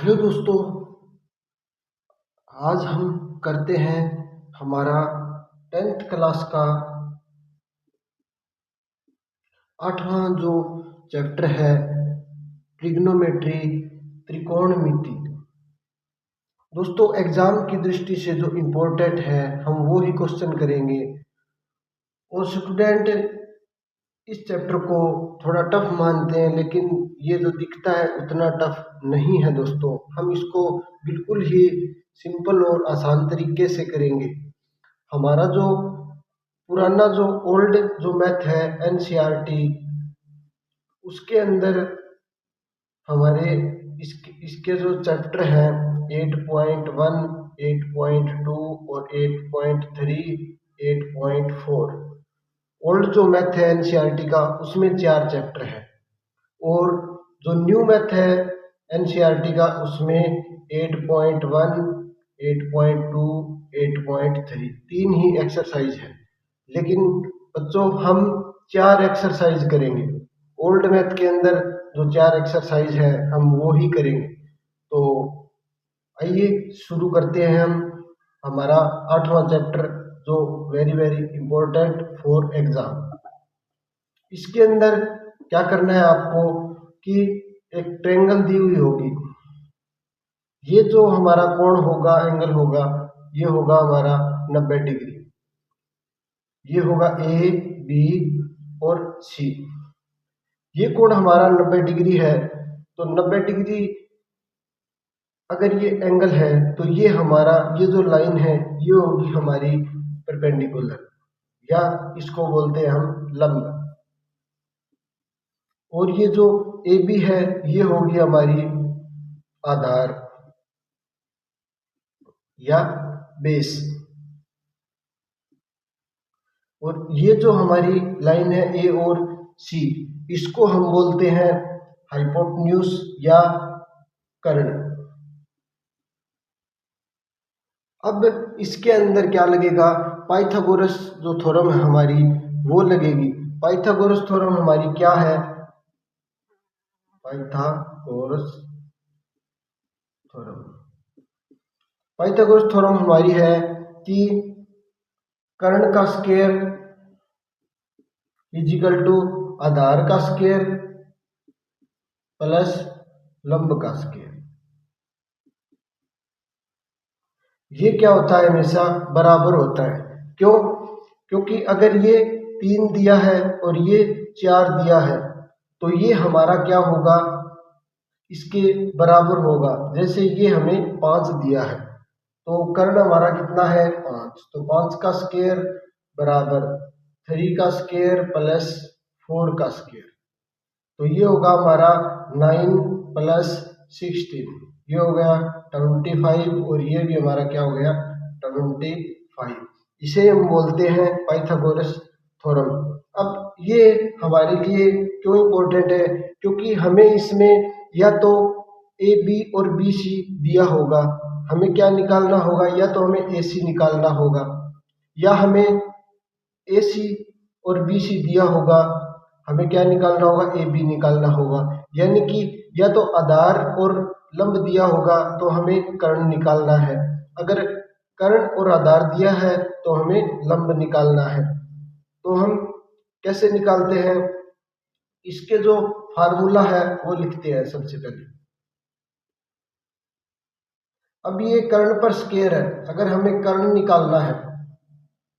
Hello दोस्तों, आज हम करते हैं हमारा 10th क्लास का 8वां जो चैप्टर है ट्रिग्नोमेट्री त्रिकोणमिति। दोस्तों, एग्जाम की दृष्टि से जो इम्पोर्टेंट है हम वो ही क्वेश्चन करेंगे। और स्टूडेंट इस चैप्टर को थोड़ा टफ मानते हैं, लेकिन ये जो दिखता है उतना टफ नहीं है। दोस्तों, हम इसको बिल्कुल ही सिंपल और आसान तरीके से करेंगे। हमारा जो पुराना जो ओल्ड जो मैथ है एनसीईआरटी, उसके अंदर हमारे इसके जो चैप्टर हैं 8.1, 8.2 और 8.3, 8.4, ओल्ड जो मैथ है एनसीईआरटी का उसमें 4 चैप्टर है। और जो न्यू मैथ है एनसीईआरटी का उसमें 8.1, 8.2, 8.3 तीन ही एक्सरसाइज है। लेकिन बच्चों, हम 4 एक्सरसाइज करेंगे। ओल्ड मैथ के अंदर जो 4 एक्सरसाइज है हम वो ही करेंगे। तो आइए शुरू करते हैं हम हमारा 8वां चैप्टर, जो very very important for exam. इसके अंदर क्या करना है आपको कि एक ट्रायंगल दी हुई होगी। ये जो हमारा कोण होगा, एंगल होगा, ये होगा हमारा 90 डिग्री। ये होगा ए, बी और सी। ये कोण हमारा 90 डिग्री है। तो 90 डिग्री अगर ये एंगल है तो ये हमारा ये जो लाइन है ये होगी हमारी परपेंडिकुलर, या इसको बोलते हैं हम लंब। और ये जो ए बी है ये होगी हमारी आधार या बेस। और ये जो हमारी लाइन है ए और सी, इसको हम बोलते हैं हाइपोटेन्यूज या कर्ण। अब इसके अंदर क्या लगेगा, पाइथागोरस जो थ्योरम है हमारी वो लगेगी। पाइथागोरस थ्योरम हमारी क्या है, पाइथागोरस थ्योरम, पाइथागोरस थ्योरम हमारी है कि कर्ण का स्क्वायर इजिकल टू आधार का स्क्वायर प्लस लंब का स्क्वायर। ये क्या होता है, हमेशा बराबर होता है। क्यों? क्योंकि अगर ये 3 दिया है और ये 4 दिया है तो ये हमारा क्या होगा, इसके बराबर होगा। जैसे ये हमें 5 दिया है तो कर्ण हमारा कितना है 5, तो 5 का स्क्वायर बराबर 3 का स्क्वायर प्लस 4 का स्क्वायर। तो ये होगा हमारा 9 प्लस 16, ये हो गया 25, और ये भी हमारा क्या हो गया 25। इसे हम बोलते हैं पाइथागोरस थ्योरम। अब ये हमारे लिए क्यों इम्पोर्टेंट है, क्योंकि हमें इसमें या तो ए बी और बी सी दिया होगा, हमें क्या निकालना होगा, या तो हमें ए सी निकालना होगा, या हमें ए सी और बी सी दिया होगा, हमें क्या निकालना होगा, ए बी निकालना होगा। यानी कि या तो आधार और लंब दिया होगा तो हमें कर्ण निकालना है। अगर कर्ण और आधार दिया है तो हमें लंब निकालना है। तो हम कैसे निकालते हैं, इसके जो फार्मूला है वो लिखते हैं सबसे पहले। अब ये कर्ण पर स्क्वायर है, अगर हमें कर्ण निकालना है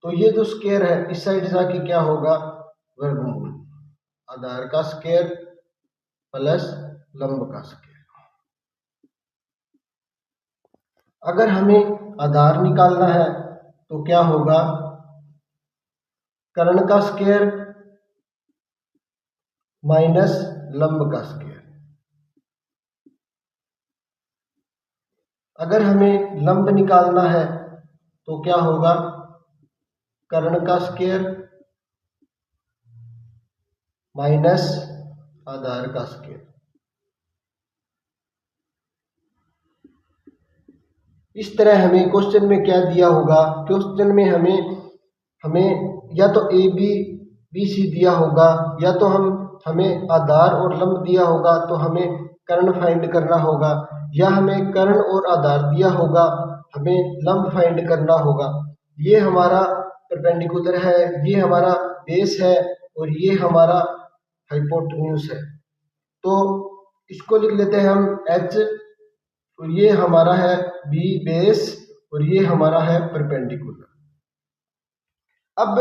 तो ये जो स्क्वायर है इस साइड जाके क्या होगा, वर्गमूल, आधार का स्क्वायर प्लस लंब का स्क्वायर। अगर हमें आधार निकालना है तो क्या होगा, कर्ण का स्क्वायर माइनस लंब का स्क्वायर। अगर हमें लंब निकालना है तो क्या होगा, कर्ण का स्क्वायर माइनस आधार का स्क्वायर। इस तरह हमें क्वेश्चन में क्या दिया होगा, क्वेश्चन में हमें या तो ए बी बी सी दिया होगा, या तो हमें आधार और लंब दिया होगा तो हमें कर्ण फाइंड करना होगा, या हमें कर्ण और आधार दिया होगा, हमें लंब फाइंड करना होगा। ये हमारा परपेंडिकुलर है, ये हमारा बेस है और ये हमारा हाइपोटेन्यूज है। तो इसको लिख लेते हैं हम H, और ये हमारा है B बेस और ये हमारा है परपेंडिकुलर। अब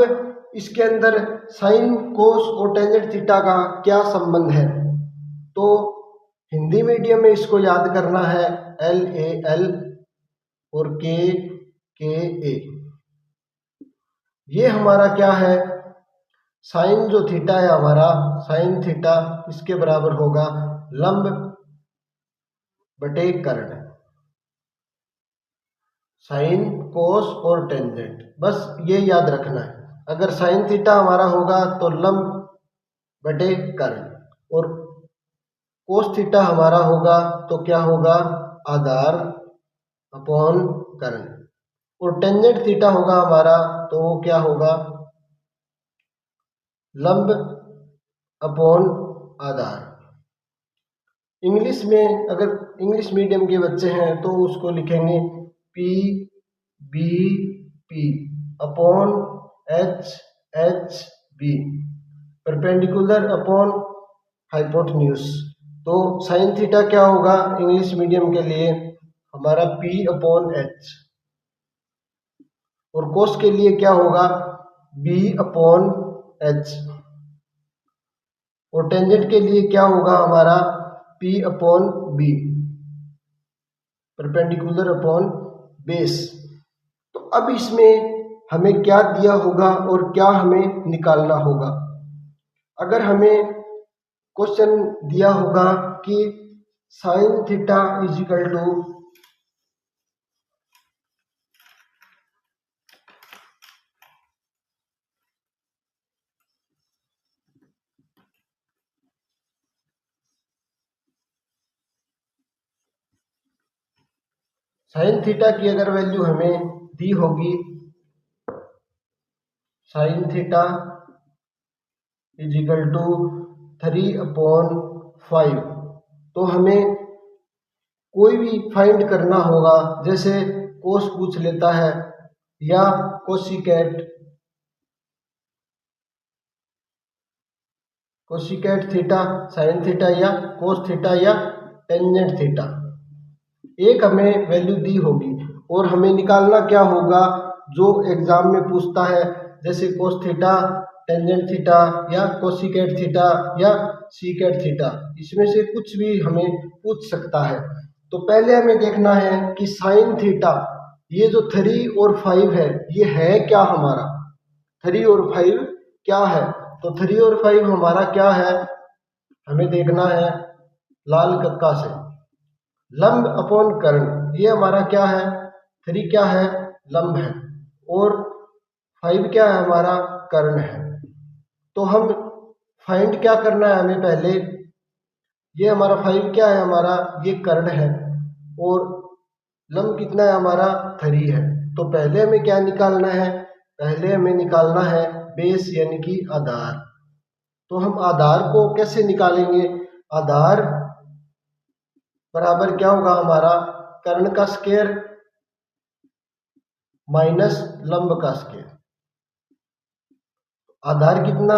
इसके अंदर साइन कोस और टेंजेंट थीटा का क्या संबंध है, तो हिंदी मीडियम में इसको याद करना है LAL और KA। ये हमारा क्या है, साइन जो थीटा है हमारा, साइन थीटा इसके बराबर होगा लंब बटे कर्ण। साइन कोस और टेंजेंट, बस ये याद रखना है। अगर साइन थीटा हमारा होगा तो लंब बटे कर्ण, और कोस थीटा हमारा होगा तो क्या होगा, आधार अपॉन कर्ण, और टेंजेंट थीटा होगा हमारा तो वो क्या होगा, लंब अपॉन आधार। इंग्लिश में अगर इंग्लिश मीडियम के बच्चे हैं तो उसको लिखेंगे PBP upon HHB, perpendicular upon hypotenuse. तो साइन थीटा क्या होगा इंग्लिश मीडियम के लिए, हमारा P अपॉन H, और कोस के लिए क्या होगा B अपॉन H, और टेंजेंट के लिए क्या होगा हमारा P upon B, perpendicular upon base. तो अब इसमें हमें क्या दिया होगा और क्या हमें निकालना होगा। अगर हमें क्वेश्चन दिया होगा कि sine theta is equal to sine theta की अगर वैल्यू हमें दी होगी, sine theta is equal to 3/5, तो हमें कोई भी फाइंड करना होगा, जैसे कोस पूछ लेता है या कोसिकेट थीटा साइन थीटा या कोस थीटा या टेंजेंट थीटा, एक हमें वैल्यू दी होगी और हमें निकालना क्या होगा जो एग्जाम में पूछता है, जैसे कोस थीटा, टेंजेंट थीटा या कोसिकेट थीटा या सीकेट थीटा, इसमें से कुछ भी हमें पूछ सकता है। तो पहले हमें देखना है कि साइन थीटा, ये जो 3 और 5 है ये है क्या हमारा, 3 और 5 क्या है, तो 3 और 5 हमारा क्या है, हमें देखना है लाल कक्का से, लंब अपॉन कर्ण। ये हमारा क्या है, 3 क्या है, लंब है, और 5 क्या है हमारा, कर्ण है। तो हम फाइंड क्या करना है हमें पहले, ये हमारा 5 क्या है हमारा, ये कर्ण है, और लंब कितना है हमारा, 3 है। तो पहले हमें क्या निकालना है, पहले हमें निकालना है बेस यानी कि आधार। तो हम आधार को कैसे निकालेंगे, आधार बराबर क्या होगा हमारा, कर्ण का स्क्वायर माइनस लंब का स्क्वायर। आधार कितना,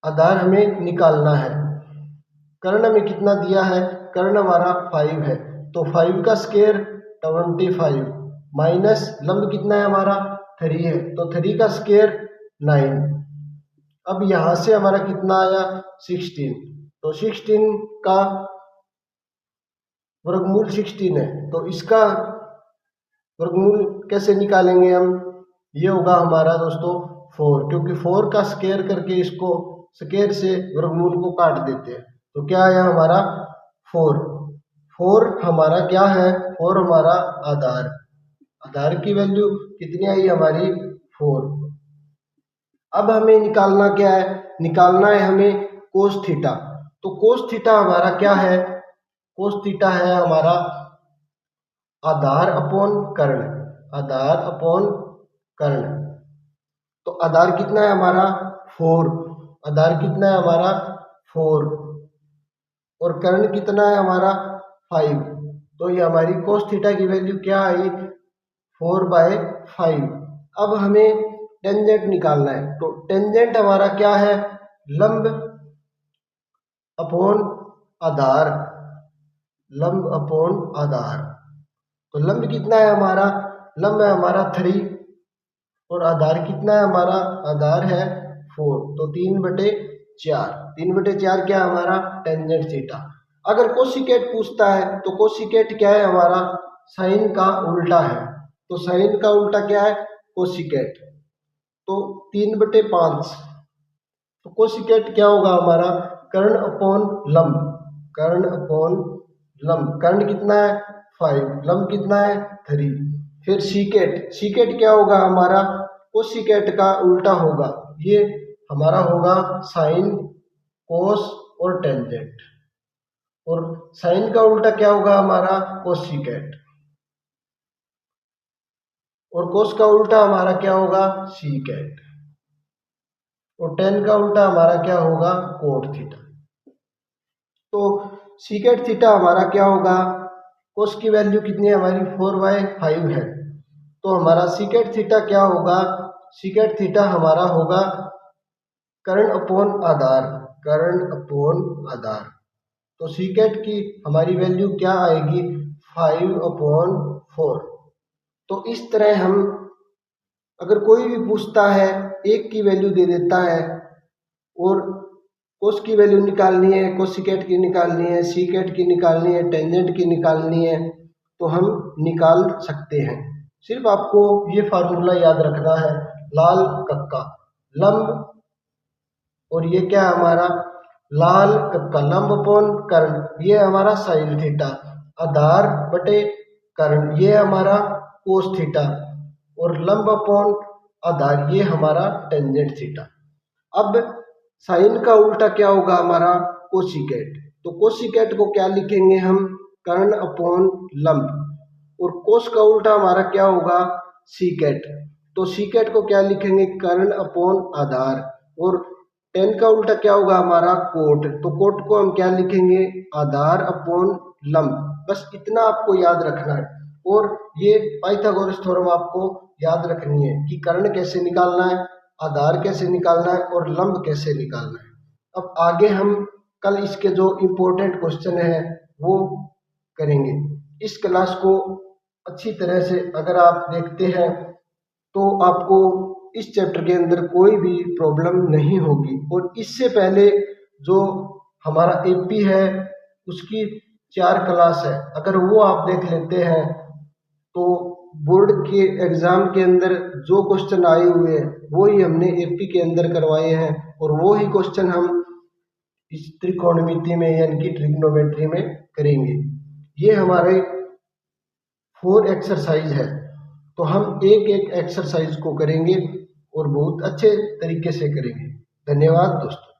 आधार हमें निकालना है, कर्ण हमें कितना दिया है, कर्ण हमारा 5 है, तो 5 का स्क्वायर 25 माइनस लंब कितना है हमारा 3 है, तो 3 का स्क्वायर 9। अब यहां से हमारा कितना आया 16, तो 16 का वर्गमूल 16 है, तो इसका वर्गमूल कैसे निकालेंगे हम, ये होगा हमारा दोस्तों 4, क्योंकि 4 का स्क्वायर करके इसको स्क्वायर से वर्गमूल को काट देते हैं, तो क्या आया हमारा 4। 4 हमारा क्या है, 4 हमारा आधार, आधार की वैल्यू कितनी आई हमारी 4। अब हमें निकालना क्या है, निकालना है हमें कोस थीटा। तो कोस थीटा हमारा क्या है, कोस थीटा है हमारा आधार अपॉन कर्ण, आधार अपॉन कर्ण। तो आधार कितना है हमारा 4, आधार कितना है हमारा 4, और कर्ण कितना है हमारा 5। तो ये हमारी cos थीटा की वैल्यू क्या आई, 4/5। अब हमें टेंजेंट निकालना है, तो टेंजेंट हमारा क्या है, लंब अपॉन आधार, लंब अपॉन आधार। तो लंब कितना है हमारा, लंब है हमारा 3 और आधार कितना है हमारा, आधार है 4। तो 3/4, 3/4 क्या है हमारा, टेंजेंट थीटा। अगर कोसिकेट पूछता है तो कोसिकेट क्या है हमारा, साइन का उल्टा है। तो साइन का उल्टा क्या है, कोसिकेट। तो 3/5। तो कोसिकेट क्या होगा हमारा, कर्ण अपॉन लंब, कर्ण अपॉन लंब। कर्ण कितना है 5, लंब कितना है 3। फिर सीकेट, सीकेट क्या होगा हमारा, कोसिकेट का उल्टा होगा, ये हमारा होगा साइन, कोस और टेंजेंट। और साइन का उल्टा क्या होगा हमारा, कोसिकेट। और कोस का उल्टा हमारा क्या होगा, सीकेट। और टेन का उल्टा हमारा क्या होगा, कोट थीटा। तो सीकेट थीटा हमारा क्या होगा, कोस की वैल्यू कितनी है हमारी, 4/5 है। तो हमारा सीकेट थीटा क्या होगा, सीकेट थीटा हमारा होगा कर्ण अपॉन आधार, कर्ण अपॉन आधार। तो सीकेट की हमारी वैल्यू क्या आएगी, 5/4। तो इस तरह हम, अगर कोई भी पूछता है, एक की वैल्यू दे देता है और कोस की वैल्यू निकालनी है, कोसिकेट की निकालनी है, सीकेट की निकालनी है, टेंजेंट की निकालनी है, तो हम निकाल सकते हैं। सिर्फ आपको ये फार्मूला याद रखना है, लाल कक्का लंब, और ये क्या है हमारा, लाल कक्का लंब अपॉन कर्ण, ये हमारा साइन थीटा, आधार बटे कर्ण, ये हमारा कोस थीटा, और लंब अपॉन आधार, ये हमारा टेंजेंट थीटा। अब साइन का उल्टा क्या होगा हमारा, कोसिकेट। तो कोसिकेट को क्या लिखेंगे हम, कर्ण अपॉन लंब। और कोस का उल्टा हमारा क्या होगा, सीकेट। तो सीकेट को क्या लिखेंगे, कर्ण अपॉन आधार। और टेन का उल्टा क्या होगा हमारा, कोट। तो कोट को हम क्या लिखेंगे, आधार अपॉन लंब। बस इतना आपको याद रखना है। और ये पाइथागोरस थ्योरम आपको याद रखनी है कि कर्ण कैसे निकालना है, आधार कैसे निकालना है और लंब कैसे निकालना है। अब आगे हम कल इसके जो इम्पोर्टेंट क्वेश्चन है वो करेंगे। इस क्लास को अच्छी तरह से अगर आप देखते हैं तो आपको इस चैप्टर के अंदर कोई भी प्रॉब्लम नहीं होगी। और इससे पहले जो हमारा एपी है उसकी 4 क्लास है, अगर वो आप देख लेते हैं तो बोर्ड के एग्जाम के अंदर जो क्वेश्चन आए हुए हैं वो ही हमने एपी के अंदर करवाए हैं, और वो ही क्वेश्चन हम इस त्रिकोणमिति में यानी कि ट्रिग्नोमेट्री में करेंगे। ये हमारे 4 एक्सरसाइज है, तो हम एक एक एक्सरसाइज को करेंगे और बहुत अच्छे तरीके से करेंगे। धन्यवाद दोस्तों।